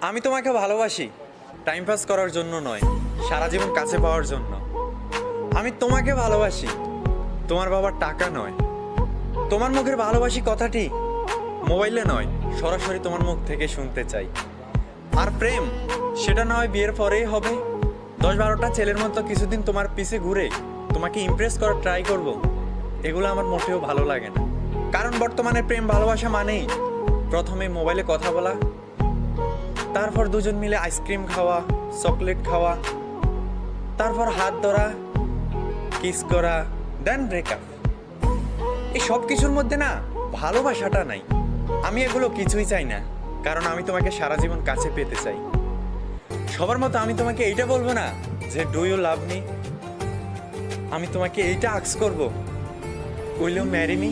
আমি তোমাকে ভালোবাসি টাইম পাস করার জন্য নয়, সারা জীবন কাছে পাওয়ার জন্য। আমি তোমাকে ভালোবাসি তোমার বাবার টাকা নয়। তোমার মুখের ভালোবাসি কথাটি মোবাইলে নয়, সরাসরি তোমার মুখ থেকে শুনতে চাই। আর প্রেম সেটা না হয় বিয়ের পরেই হবে। 10-12টা ছেলের মতো কিছুদিন তোমার পিছে ঘুরে তোমাকে ইমপ্রেস করার ট্রাই করব, এগুলো আমার মোটেও ভালো লাগে না। কারণ বর্তমানে প্রেম ভালোবাসা মানেই প্রথমে মোবাইলে কথা বলা, তারপর দুজন মিলে আইসক্রিম খাওয়া, চকলেট খাওয়া, তারপর হাত ধরা, কিস করা, দেন ব্রেকআপ। এই সব কিছুর মধ্যে না ভালোবাসাটা নাই। আমি এগুলো কিছুই চাই না, কারণ আমি তোমাকে সারা জীবন কাছে পেতে চাই। সবার মতো আমি তোমাকে এইটা বলবো না যে ডু ইউ লাভ মি। আমি তোমাকে এইটা আস্ক করবো, উইল ইউ ম্যারি মি।